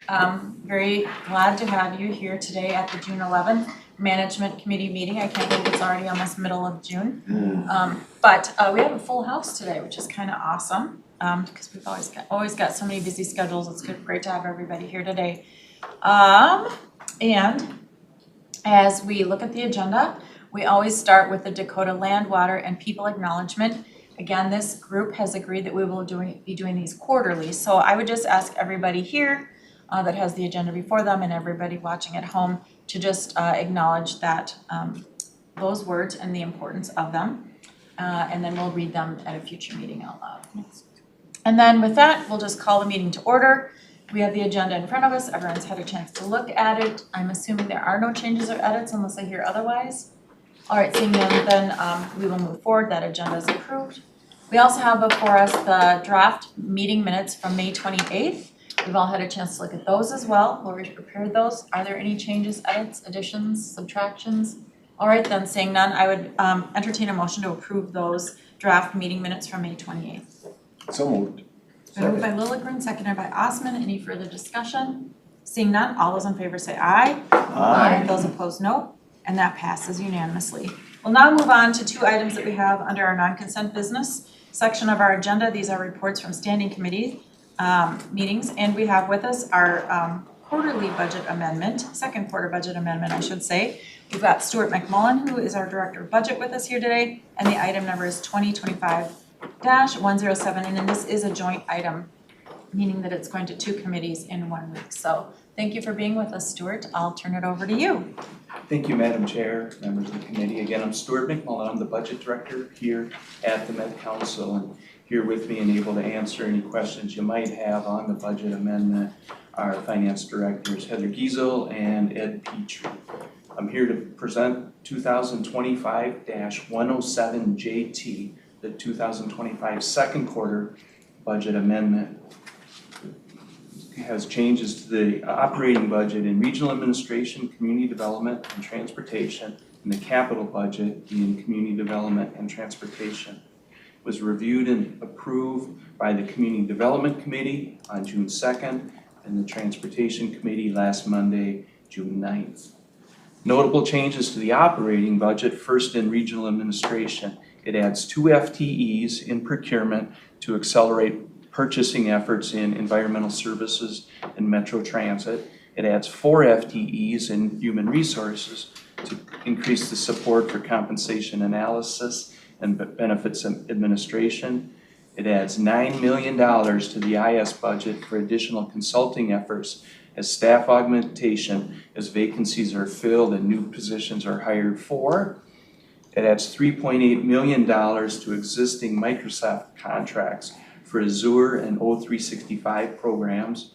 Very glad to have you here today at the June 11th Management Committee meeting. I can't believe it's already almost middle of June. But we have a full house today, which is kind of awesome because we've always got so many busy schedules. It's great to have everybody here today. And as we look at the agenda, we always start with the Dakota Land, Water, and People Acknowledgement. Again, this group has agreed that we will be doing these quarterly. So I would just ask everybody here that has the agenda before them and everybody watching at home to just acknowledge that those words and the importance of them. And then we'll read them at a future meeting out loud. And then with that, we'll just call the meeting to order. We have the agenda in front of us. Everyone's had a chance to look at it. I'm assuming there are no changes or edits unless I hear otherwise. All right, seeing none, then we will move forward. That agenda is approved. We also have before us the draft meeting minutes from May 28th. We've all had a chance to look at those as well. Lori prepared those. Are there any changes, edits, additions, subtractions? All right, then seeing none, I would entertain a motion to approve those draft meeting minutes from May 28th. So moved. Moved by Lilligren, seconded by Osman. Any further discussion? Seeing none, all those in favor say aye. Aye. Those opposed, no. And that passes unanimously. We'll now move on to two items that we have under our non-consent business section of our agenda. These are reports from standing committee meetings, and we have with us our quarterly budget amendment, second quarter budget amendment, I should say. We've got Stuart McMullen, who is our Director of Budget, with us here today, and the item number is 2025-107, and then this is a joint item, meaning that it's going to two committees in 1 week. So thank you for being with us, Stuart. I'll turn it over to you. Thank you, Madam Chair, members of the committee. Again, I'm Stuart McMullen. I'm the Budget Director here at the Met Council, and here with me and able to answer any questions you might have on the budget amendment are Finance Directors Heather Giesel and Ed Petrie. I'm here to present 2025-107JT, the 2025 second quarter budget amendment. It has changes to the operating budget in regional administration, community development, and transportation, and the capital budget in community development and transportation. It was reviewed and approved by the Community Development Committee on June 2nd and the Transportation Committee last Monday, June 9th. Notable changes to the operating budget, first in regional administration. It adds 2 FTEs in procurement to accelerate purchasing efforts in environmental services and Metro Transit. It adds 4 FTEs in human resources to increase the support for compensation analysis and benefits administration. It adds $9 million to the IS budget for additional consulting efforts as staff augmentation as vacancies are filled and new positions are hired for. It adds $3.8 million to existing Microsoft contracts for Azure and O365 programs.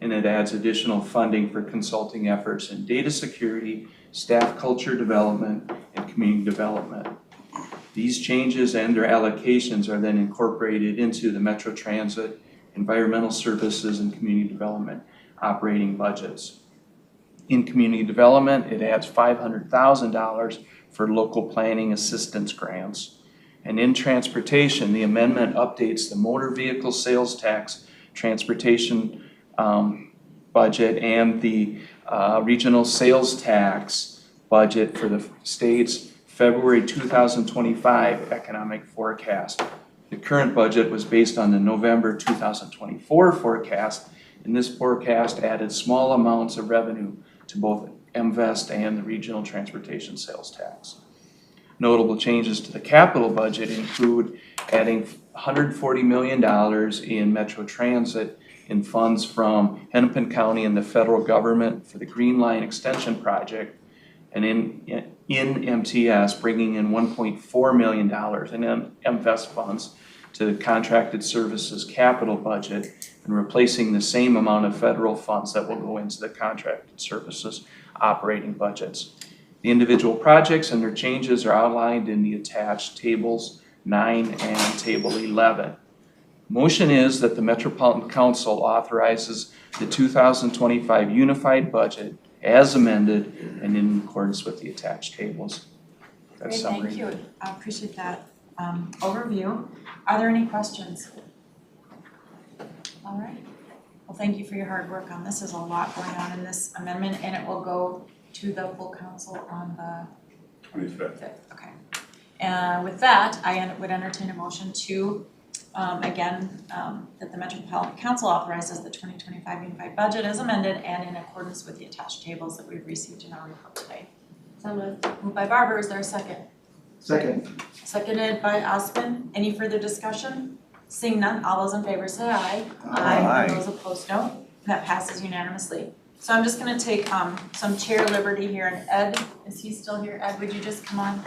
And it adds additional funding for consulting efforts in data security, staff culture development, and community development. These changes and their allocations are then incorporated into the Metro Transit, environmental services, and community development operating budgets. In community development, it adds $500,000 for local planning assistance grants. And in transportation, the amendment updates the motor vehicle sales tax transportation budget and the regional sales tax budget for the state's February 2025 economic forecast. The current budget was based on the November 2024 forecast, and this forecast added small amounts of revenue to both MVEST and the regional transportation sales tax. Notable changes to the capital budget include adding $140 million in Metro Transit in funds from Hennepin County and the federal government for the Green Line Extension Project, and in MTS bringing in $1.4 million in MVEST funds to the contracted services capital budget and replacing the same amount of federal funds that will go into the contracted services operating budgets. The individual projects and their changes are outlined in the attached tables 9 and table 11. Motion is that the Metropolitan Council authorizes the 2025 unified budget as amended and in accordance with the attached tables. That's Great, summary. thank you. I appreciate that overview. Are there any questions? All right. Well, thank you for your hard work on this. There's a lot going on in this amendment, and it will go to the full council on the 25th. 5th. Okay. With that, I would entertain a motion to, that the Metropolitan Council authorizes the 2025 unified budget as amended and in accordance with the attached tables that we've received in our report today. So moved. Moved by Barber, is there a second? Second. Seconded by Osman. Any further discussion? Seeing none, all those in favor say aye. Aye. Those opposed, no. And that passes unanimously. So I'm just gonna take some chair liberty here, and Ed, is he still here? Ed, would you just come on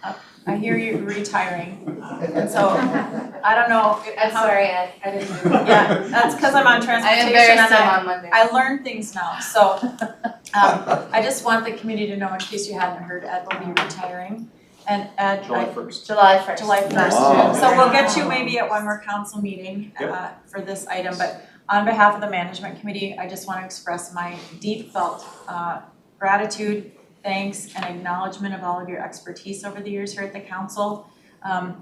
up? I hear you're retiring, and so I don't know I'm how. sorry, Ed, I didn't do that. Yeah, that's because I'm on I transportation embarrassed and him on Monday. I learn things now, so I just want the community to know, in case you hadn't heard, Ed will be retiring. And Ed, July 1st. July 1st. July 1st. Wow. So we'll get you maybe at one more council meeting for this item, but on behalf of the management committee, I just want to express my deep felt gratitude, thanks, and acknowledgement of all of your expertise over the years here at the council.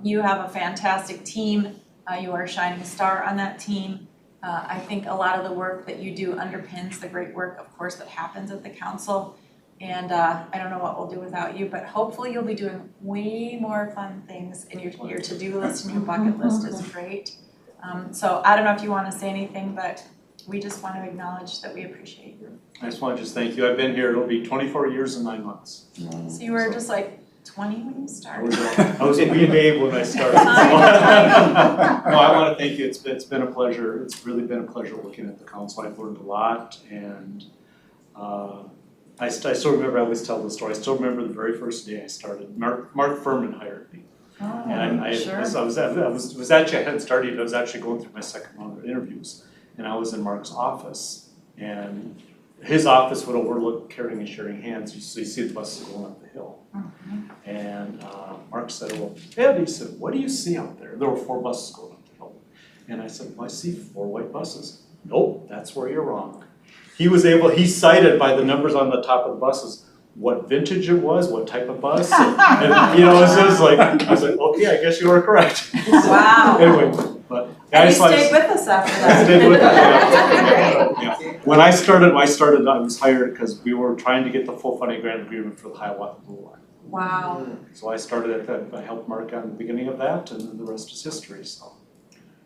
You have a fantastic team. You are a shining star on that team. I think a lot of the work that you do underpins the great work, of course, that happens at the council. And I don't know what we'll do without you, but hopefully you'll be doing way more fun things, and your to-do list and your bucket list is great. So I don't know if you want to say anything, but we just want to acknowledge that we appreciate you. I just want to thank you. I've been here, it'll be 24 years and 9 months. So you were just like 20 when you I started? was a wee babe when I started. No, I want to thank you. It's been a pleasure. It's really been a pleasure working at the council. I've learned a lot, and I still remember, I always tell the story, I still remember the very first day I started. Mark Furman hired me. And I hadn't started, I was actually going through my second round of interviews. And I was in Mark's office, and his office would overlook Caring and Sharing Hands, so you see the buses going up the hill. And Mark said, well, Ed, he said, what do you see out there? There were 4 buses going up the hill. And I said, well, I see 4 white buses. Nope, that's where you're wrong. He cited by the numbers on the top of the buses what vintage it was, what type of bus, and you know, it was like, I was like, okay, I guess you were correct. Wow. Anyway, but And you stayed with us after that. stayed with us, yeah. When I started, I was hired because we were trying to get the full funding grant agreement for the Hiawatha Blue Line. Wow. So I started at that, I helped Mark on the beginning of that, and then the rest is history, so.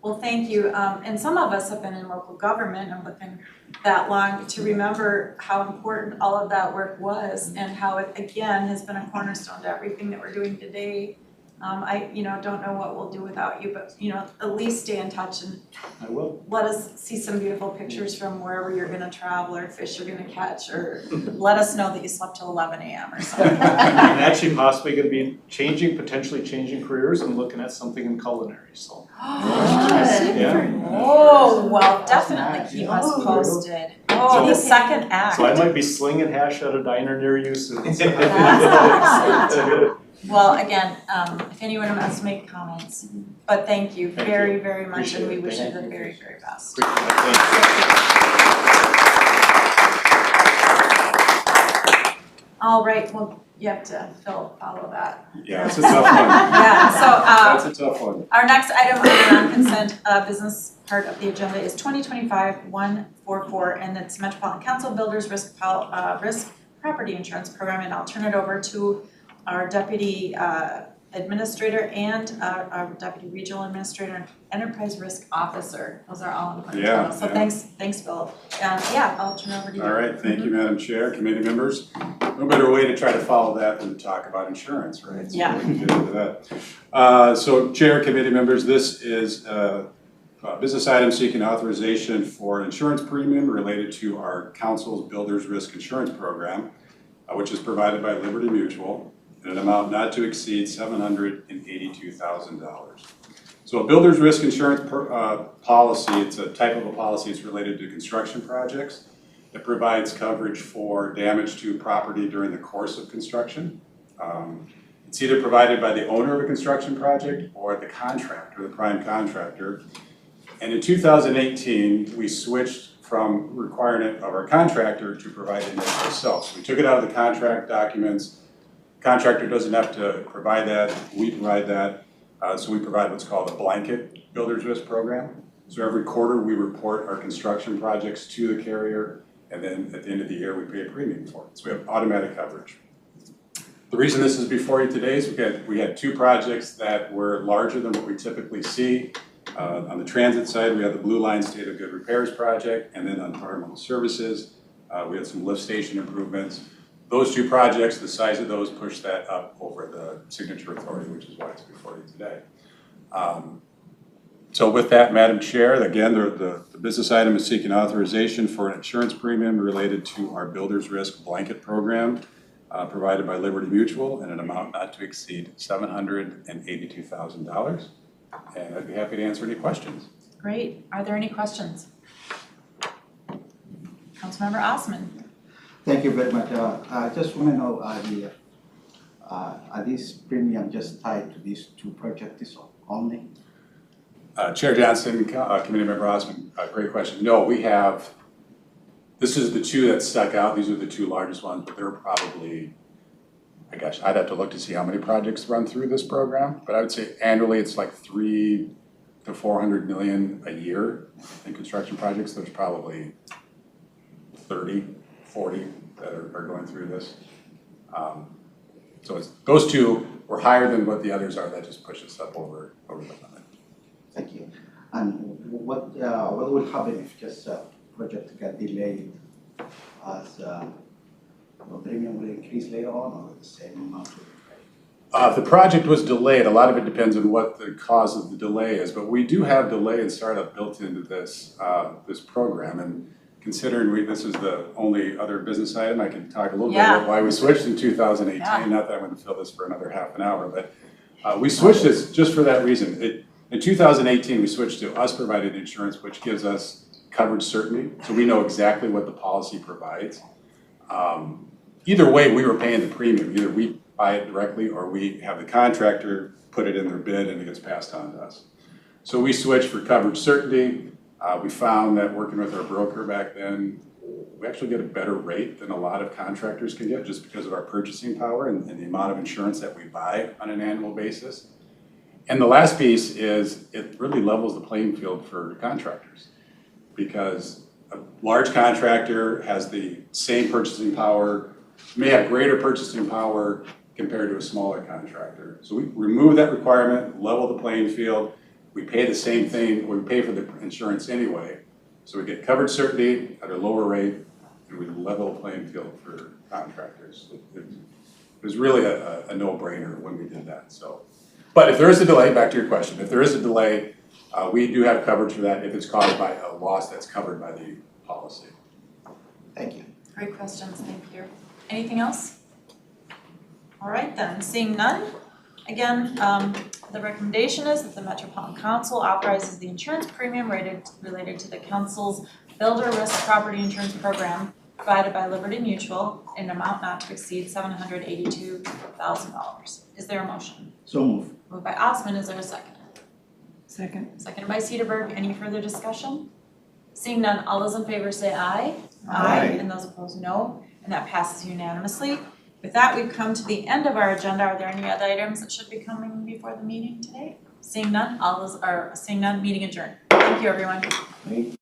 Well, thank you. And some of us have been in local government and looking that long to remember how important all of that work was, and how it, again, has been a cornerstone to everything that we're doing today. I don't know what we'll do without you, but at least stay in touch and I will. let us see some beautiful pictures from wherever you're gonna travel, or fish you're gonna catch, or let us know that you slept till 11 a.m. or something. I'm actually possibly gonna be potentially changing careers and looking at something in culinary, so. Yeah. Oh, well, definitely keep us posted. Oh, the second act. So I might be slinging hash at a diner near you soon. That's excellent. Well, again, if anyone wants to make comments, but thank you Thank very, you. very much, and we wish you Appreciate the it. very, very best. All right, well, you have to follow that. Yeah, it's a tough one. Yeah, so, That's a tough one. our next item on the non-consent business part of the agenda is 2025-144, and it's Metropolitan Council Builders Risk Property Insurance Program, and I'll turn it over to our Deputy Administrator and our Deputy Regional Administrator and Enterprise Risk Officer. Those are all important titles. So thanks, Bill. I'll turn it over to you. All right, thank you, Madam Chair, committee members. No better way to try to follow that than to talk about insurance, right? So Yeah. we can get into that. So Chair, committee members, this is a business item seeking authorization for an insurance premium related to our council's Builders Risk Insurance Program, which is provided by Liberty Mutual, in an amount not to exceed $782,000. So a builder's risk insurance policy, it's a type of a policy, it's related to construction projects. It provides coverage for damage to property during the course of construction. It's either provided by the owner of a construction project or the contractor, the prime contractor. And in 2018, we switched from requiring it of our contractor to providing it ourselves. We took it out of the contract documents. Contractor doesn't have to provide that, we provide that. So we provide what's called a blanket builder's risk program. So every quarter, we report our construction projects to the carrier, and then at the end of the year, we pay a premium for it. So we have automatic coverage. The reason this is before you today is we had two projects that were larger than what we typically see. On the transit side, we had the Blue Line State of Good Repairs project, and then on environmental services, we had some lift station improvements. Those two projects, the size of those pushed that up over the signature authority, which is why it's before you today. So with that, Madam Chair, again, the business item is seeking authorization for an insurance premium related to our Builder's Risk Blanket Program provided by Liberty Mutual in an amount not to exceed $782,000. And I'd be happy to answer any questions. Great. Are there any questions? Councilmember Osman. Thank you very much. I just want to know, are these premium just tied to these two projects only? Chair Johnson, Committee Member Osman, great question. No, this is the two that stuck out. These are the two largest ones, but there are probably, I'd have to look to see how many projects run through this program, but I would say annually it's like 300 to 400 million a year in construction projects. There's probably 30, 40 that are going through this. So those two were higher than what the others are. That just pushes up over the limit. Thank you. And what would happen if just a project got delayed as the premium will increase later on or the same amount? If the project was delayed, a lot of it depends on what the cause of the delay is, but we do have delay and startup built into this program. And considering this is the only other business item, I can talk a little bit about why we switched in 2018. Yeah. Not that I'm going to fill this for another half an hour, but we switched this just for that reason. In 2018, we switched to us providing insurance, which gives us coverage certainty, so we know exactly what the policy provides. Either way, we were paying the premium. Either we buy it directly or we have the contractor put it in their bid and it gets passed on to us. So we switched for coverage certainty. We found that working with our broker back then, we actually get a better rate than a lot of contractors can get just because of our purchasing power and the amount of insurance that we buy on an annual basis. And the last piece is it really levels the playing field for contractors because a large contractor has the same purchasing power, may have greater purchasing power compared to a smaller contractor. So we remove that requirement, level the playing field. We pay the same thing, we pay for the insurance anyway. So we get coverage certainty at a lower rate and we level the playing field for contractors. It was really a no-brainer when we did that. So, but if there is a delay, back to your question, if there is a delay, we do have coverage for that if it's caused by a loss that's covered by the policy. Thank you. Great questions, thank you. Anything else? All right then, seeing none. Again, the recommendation is that the Metropolitan Council authorizes the insurance premium related to the council's Builder Risk Property Insurance Program provided by Liberty Mutual in an amount not to exceed $782,000. Is there a motion? So move. Moved by Osman, is there a second? Second. Seconded by Cedarburg, any further discussion? Seeing none, all those in favor say aye. Aye. And those opposed, no, and that passes unanimously. With that, we've come to the end of our agenda. Are there any other items that should be coming before the meeting today? Seeing none, meeting adjourned. Thank you, everyone. Thank you.